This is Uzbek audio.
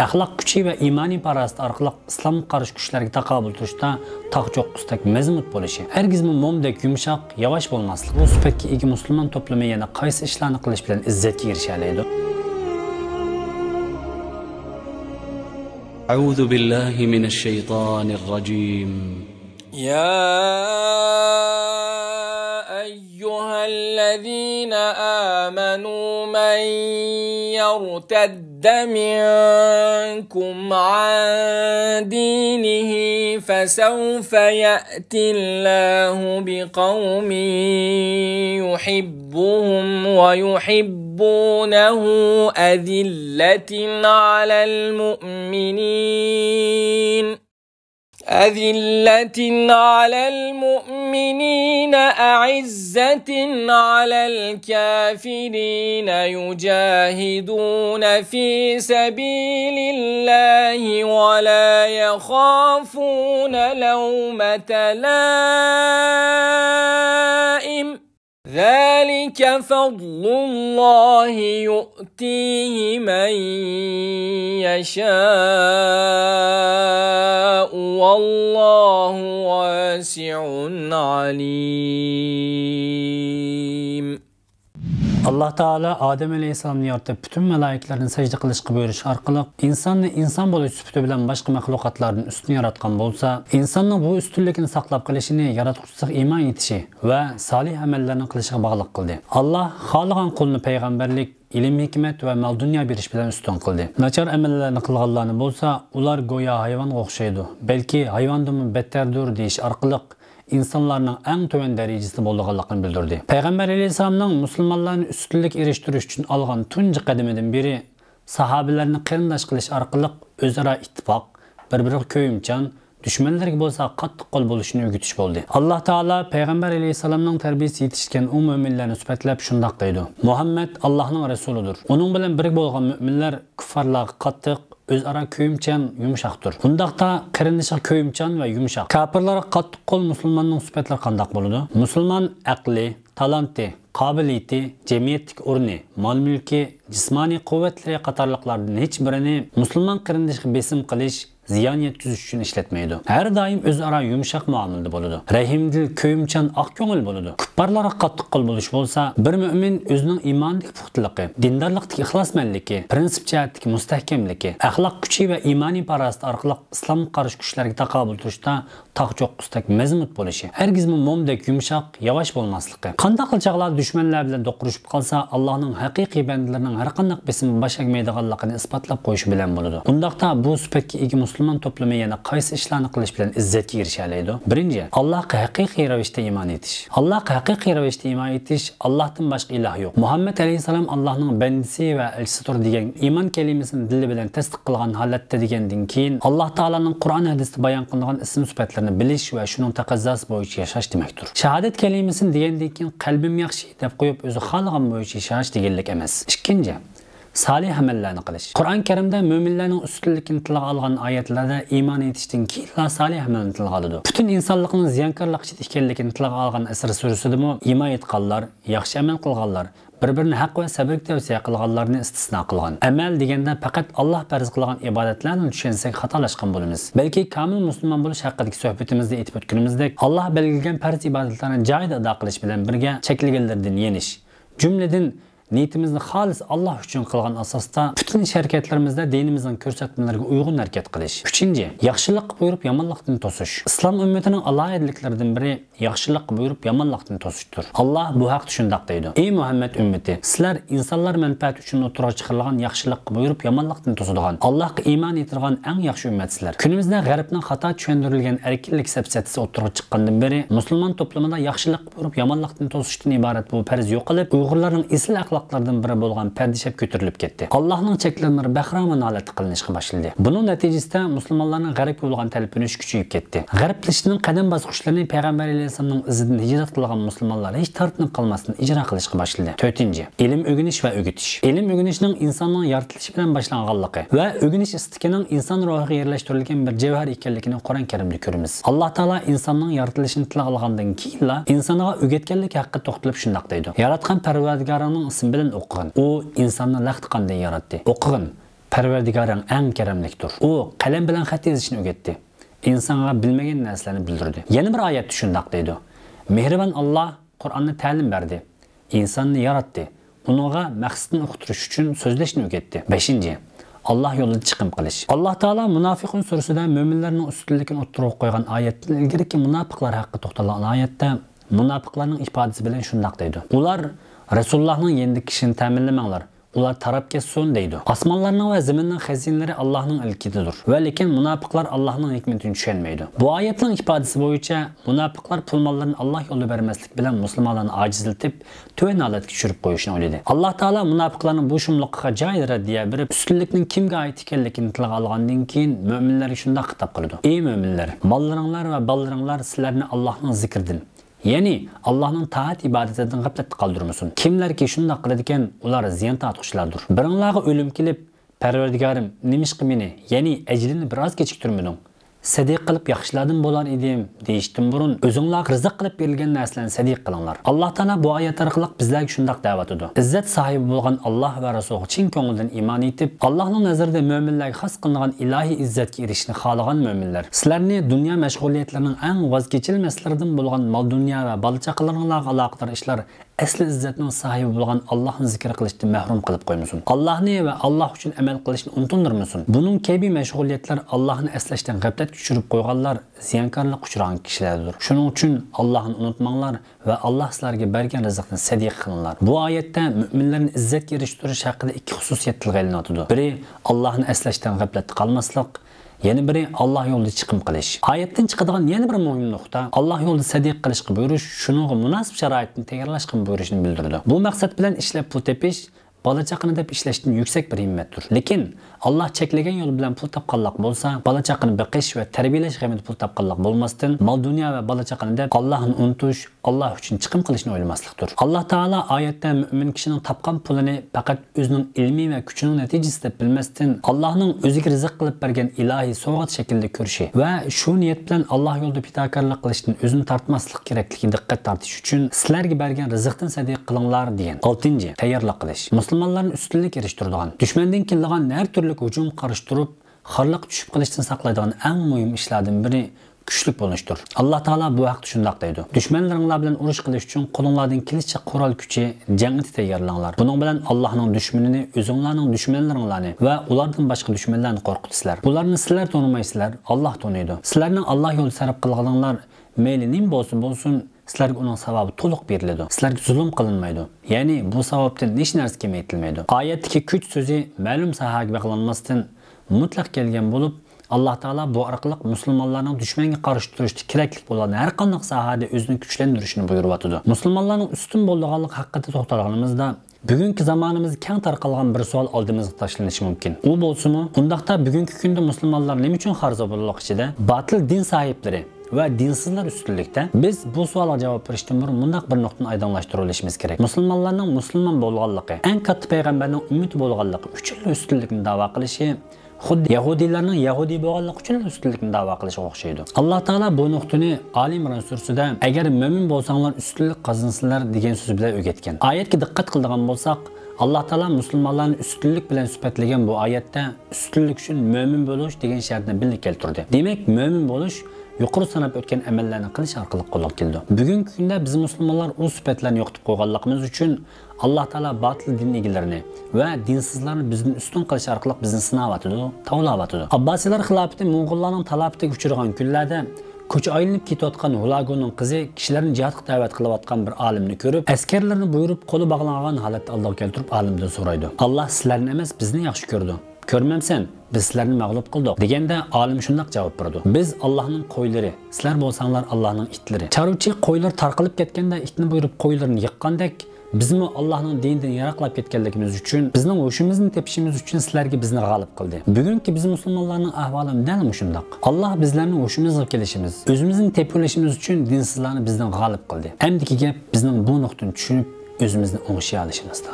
axloq kuchi va iymonniy parasti orqali islomga qarshi kuchlarga taqobil turishda tog' cho'qqisdek mazmut bo'lishi, hargizmi mo'mdek yumshoq, yavash bo'lmasligi. Bu sifatga ega musulmon to'plami yana qaysi ishlarni qilish bilan izzatga erisha oladi? أعوذ بالله من الشيطان الرجيم. يا أيها الذين آمنوا من يرتد منكم عن دينه فسوف يأتي الله بقوم يحبهم ويحبونه أذلة على المؤمنين أعزة على الكافرين يجاهدون في سبيل الله ولا يخافون لومة لائم ذلك فضل الله يؤتيه من يشاء والله واسع عليم. Allah Teala Adem Aleyhisselam'ı yaratıp bütün melaiklerin secde kılışkı buyuruş arkalık insanı insan buluş süpütü bilen başka mahlukatların üstünü yaratkan bolsa, insanın bu üstünlükini saklap kılışını yaratıcısıq iman yetişi ve salih amellerini kılışığa bağlılık kıldı. Allah halıgan kulunu peygamberlik, ilim, hikmet ve mal dünya bir iş bilen üstün kıldı. Naçar emellerini kılganlarını bolsa, ular goya hayvan okşaydı. Belki hayvandım betterdir deyiş arkalık insanların en töven derecesi bolduğunu bildirdi. Peygamber Aleyhisselam'ın Müslümanların üstünlük eriştiriş için algan tuncu kademeden biri sahabilerini kırındaş kılış arkalık özara ittifak, bir köyümçan, düşmanlarga bolsa qattiq qo'l bo'lishini o'rgatish bo'ldi. Alloh taolo payg'ambar alayhisalomning tarbiyasi yetishgan u mo'minlarni sifatlab shundoq deydi: Muhammad Allohning rasulidir. Uning bilan birga bo'lgan mo'minlar kuffarlarga qattiq, o'zaro köyümçan, yumshoqdir. Bundaqda qarindoshlar köyümçan va yumshoq. Kafirlarga qattiq qo'l musulmonning sifatlari qandoq bo'ladi? Musulmon aqli, talanti, qobiliyati, jamiyatdagi o'rni, mol-mulki, jismoniy quvvatlari qatorliqlardan hech birini musulmon qarindoshga besim qilish, ziyon yetkazish uchun ishlatmaydi. Har doim o'zaro yumshoq muomalada bo'ladi. Rahimdil, ko'yimchan, oq ko'ngil bo'ladi. Kuffarlarga qattiq qo'l bo'lish bo'lsa, bir mu'min o'zining iymondagi puxtaligi, dindorlikdagi ixlosmandligi, prinsip jihatdagi mustahkamligi, axloq kuchi va iymonniy parasti orqali islomga qarshi kuchlarga taqobil turishda tog' cho'qqisdek mazmut bo'lishi, hargizmi mo'mdek yumshoq, yavash bo'lmasligi. Qanday qilchaqlar dushmanlar bilan do'qurishib qolsa, Allohning haqiqiy bandalarining har qanday besimni bosh egmaydiganligini isbotlab qo'yish bilan bo'ladi. Undaqda bu sifatga ega musulmon to'plami yana qaysi ishlarni qilish bilan izzatga erisha oladi? Birinchi, Allohga haqiqiy ravishda iymon etish. Allohga haqiqiy ravishda iymon etish, Allohdan boshqa iloh yo'q. Muhammad alayhisalom Allohning bandasi va elchisidir degan iymon kalimasini dili bilan tasdiq qilgan holatda degandan keyin Alloh taolaning Qur'on hadisida bayon qilingan ism sifatlarini bilish va shuning taqozosi bo'yicha yashash demakdir. Shahodat kalimasini degandan keyin qalbim yaxshi deb qo'yib o'zi xohlagan bo'yicha yashash deganlik emas. Ikkinchi, salih amallarni qilish. Qur'on Karimda mo'minlarning ustunligini tilga olgan oyatlarda iymon etishdan keyin salih amallarni tilga oladi. Butun insonlikning ziyankorlik ichida ekanligini tilga olgan Asr surasidami iymon etganlar, yaxshi amal qilganlar, bir-birini haq va sabrga tavsiya qilganlarni istisno qilgan. Amal deganda faqat Alloh farz qilgan ibodatlarni tushunsak xatolashgan bo'lamiz. Balki kamil musulmon bo'lish haqidagi suhbatimizda aytib o'tganimizdek, Alloh belgilagan farz ibodatlarni joyida ado qilish bilan birga cheklanganlardan yenish. Jumladan niyetimizni xolis Alloh uchun qilgan asosda bütün harakatlarimizda dinimizning ko'rsatmalariga uyg'un harakat qilish. Uchinchi, yaxshilik buyurib yomonlikdan to'sish. Islom ummatining alohidaliklaridan biri yaxshilik buyurib yomonlikdan to'sishdir. Alloh bu haqda shundoq deydi: Ey Muhammad ummati, sizlar insonlar manfaati uchun o'tirib chiqarilgan yaxshilik buyurib yomonlikdan to'sadigan, Allohga iymon etilgan eng yaxshi ummatsizlar. Kunimizda g'arbning xato tushuntirilgan erkinlik safsatasi o'tirib chiqqandan beri musulmon to'plamida yaxshilik buyurib yomonlikdan to'sishdan iborat bu farz yo'qolib, Uyg'urlarning asl axloqlardan biri bo'lgan pardishab ko'tarilib ketdi. Allohning cheklanmari bahramon holatda qilinishga boshladi. Buning natijasida musulmonlarning g'arbga bo'lgan talpinish kuchayib ketdi. G'arblashning qadam bosqichlarini payg'ambar alayhisolamning izidan hijrat qilgan musulmonlar hech tartinib qolmasdan ijro qilishga boshladi. 4. Ilm o'rganish va o'gitish. Ilm o'rganishning insonning yaratilishi bilan boshlanganligi va o'rganish istikining inson ruhiga yerlashtirilgan bir javhar ekanligini Qur'on Karimda ko'ramiz. Alloh taolo insonning yaratilishini tilga olgandan keyin insonga o'rgatganlik haqida to'xtalib shundoq deydi: Yaratgan Parvardigorning ismi bilan o'qigin. U insonni laqt qanday yaratdi? O'qigin. Parvardigoring eng karamlikdir. U qalam bilan xat yozishni o'rgatdi. İnsonga bilmagan narsalarni bildirdi. Yana bir oyatda shundoq deydi. Mehribon Alloh Qur'onni ta'lim berdi. İnsonni yaratdi. Uningga maqsadni uqtirish uchun so'zlashni o'rgatdi. 5. Allah yo'lida chiqim qilish. Alloh taolo Munofiqun surasida mo'minlarning ustunligini o'ttirib qo'ygan oyatdan ilgariki munofiqlar haqida to'xtalgan oyatda munofiqlarning ifodasi bilan shundoq deydi. Ular Rasulullohning yendiki kishini ta'minlamanglar. Ular tarab kessin deydi. Osmonlarning va zaminning xazinalari Allohning ilkididir. Va lekin munofiqlar Allohning hikmatini tushunmaydi. Bu oyatning ifodasi bo'yicha munofiqlar pul-mollarini Alloh yo'lida bermaslik bilan musulmonlarni ojizlatib, to'yin holatga tushirib qo'yishni o'yladi. Alloh taolo munofiqlarning bu shumliqqa joy raddiya berib, ustunlikning kimga oid ekanligini tilga olgandan keyin mo'minlarga shunday xitob qildi. Ey mo'minlar, mollaringlar va bolalaringlar sizlarni Allohning zikridan yani Allah'ın taat ibadetinden gafletde kaldırmasın. Kimler ki şunda kıladıken ular ziyan tatmışlardır. Birinlağı ölüm kelip, Parvardigorim nimişki meni, yani ecilini biraz geciktirmedin. Sadiq qilib yaxshiladim bo'lar edim deyishdan burun o'zinglar rizq qilib berilgan narsalarni sadiq qilinglar. Alloh taolo bu oyat orqali bizlarga shunday da'vat etdi. Izzat sohibi bo'lgan Alloh va Rasuli chin ko'ngildan iymon etib, Allohning nazarida mo'minlarga xos qilingan ilohiy izzatga erishishni xohlagan mo'minlar. Sizlarni dunyo mashg'uliyatlarining eng voz kechilmaslaridan bo'lgan mol dunyo va bola chaqalarga aloqador ishlar asli izzatning sohibi bo'lgan Allohni zikr qilishdan mahrum qilib qo'ymasin. Allohni va Alloh uchun amal qilishni unutundirmasin. Buning kabi mashg'uliyatlar Allohni eslashdan g'aflat tushirib qo'yganlar ziyankorlik uchragan kishilardir. Shuning uchun Allohni unutmanglar va Alloh sizlarga bergan rizqni sadiq qilinglar. Bu oyatda mu'minlarning izzatga erishtirish haqida ikki xususiyat tilga ilinadi. Biri Allohni eslashdan g'aflatda qolmaslik, yana biri Alloh yo'lida chiqim qilish. Oyatdan chiqadigan yana bir muhim nuqta Alloh yo'lida sadiq qilishga buyurish, shuningga munosib sharoitni tayyorlashga buyurishni bildirdi. Bu maqsad bilan ishlab pul tepish bola chaqani deb ishlashdan yuksak bir himmatdir. Lekin Alloh cheklagan yo'l bilan pul topganlik bo'lsa, bola chaqani biqish va tarbiyalash g'amida pul topganlik bo'lmasdan, mol dunyo va bola chaqani deb Allohni unutish, Alloh uchun chiqim qilishni o'ylamaslikdir. Alloh taolo oyatda mu'min kishining topgan pulini faqat o'zining ilmiy va kuchining natijasida bilmasdan, Allohning o'ziga rizq qilib bergan ilohiy sovg'at shaklida ko'rishi va shu niyat bilan Alloh yo'lida fitokorlik qilishdan o'zini tortmaslik kerakligiga diqqat tortish uchun sizlarga bergan rizqdan sadiq qilinglar degan. 6. Tayyorlik qilish. Musulmonlarning ustunlik erishtiradigan, dushmandan kelgan har turli hujum qarishtirib, xorliq tushib qilishdan saqlaydigan eng muhim ishlardan biri kuchlik bo'lishdir. Alloh taolo bu haqda shunday deydi. Dushmanlaringlar bilan urush qilish uchun qo'lingizdan kelishcha qurol kuchi, jangga tayyorlanglar. Buning bilan Allohning dushmanini, o'zingizlarning dushmanlaringlarni va ulardan boshqa dushmanlarni qo'rqitisizlar. Bularni sizlar tonimaysizlar, Alloh toniydi. Sizlarning Alloh yo'lida sarf qilganinglar mayli nim bo'lsin, sizlarga uning savobi to'liq beriladi. Sizlarga zulm qilinmaydi. Ya'ni bu savobdan hech narsa kamaytirilmaydi. Oyatdagi kuch so'zi ma'lum sohaga bog'lanmasdan mutlaq kelgan bo'lib, Alloh taolo bu orqali musulmonlarning dushmanga qarshi turishda kerakli bo'lgan har qanday sohada o'zini kuchlantirishni buyuryapti. Musulmonlarning ustun bo'lganligi haqida to'xtalganimizda bugungi zamonimizda keng tarqalgan bir savol oldimizga tashlanishi mumkin. U bo'lsa-mu, undaqda bugungi kunda musulmonlar nima uchun xarzobullik ichida batil din sohiblari va dinsizlar ustunlikda? Biz bu savolga javob berishdan burun bunday bir nuqtani oydinlashtirib olishimiz kerak. Musulmonlarning musulmon bo'lganligi, eng katta payg'ambarning ummati bo'lganligi uchun ustunlikni da'vo qilishi xuddi yahudiylarning yahudiy bo'lganligi uchun ustunlikni da'vo qilishga o'xshaydi. Alloh taolo bu nuqtani Ali Imron surasida agar mo'min bo'lsanglar ustunlik qozinsizlar degan so'z bilan o'rgatgan. Oyatga diqqat qiladigan bo'lsak, Alloh taolo musulmonlarni ustunlik bilan sifatlagan bu oyatda ustunlik uchun mo'min bo'lish degan shartni birga keltirdi. Demak, mo'min bo'lish yuqori sanab o'tgan amallarni qilish orqali qo'lga keldi. Bugungi kunda biz musulmonlar u sifatlarni yo'qotib qo'yganligimiz uchun Alloh taolo batil din egillarini va dinsizlarni bizning ustun qilish orqali bizni sinavyapti, tavlayapti. Abbosiylar xilofati Mo'g'ullarning talabatiga uchragan kunlarda ko'cha aylanib ketayotgan Hulaguning qizi kishilarni jihadga da'vat qilayotgan bir olimni ko'rib, askarlarni buyurib qo'li bog'langan holatda Allohga keltirib olimdan so'raydi. Alloh sizlarni emas, bizni yaxshi ko'rdi. Ko'rmamsan, biz sizlarni mag'lub qildik deganda olim shunday javob berdi. Biz Allohning qo'ylari, sizlar bo'lsanglar Allohning itlari. Choruvchi qo'ylar tarqalib ketganda itni buyurib qo'ylarni yiqqandek, bizmi Allohning dinidan yiroqlab ketganligimiz uchun, bizning o'shimizni tepishimiz uchun sizlarga bizni g'olib qildi. Bugungi biz musulmonlarning ahvoli mana shunday. Alloh bizlarni o'shimizga kelishimiz, o'zimizni tepilishimiz uchun dinsizlarni bizdan g'olib qildi. Hamdiki gap bizning bu nuqtani tushunib, o'zimizni o'ng'ishay olishimizda.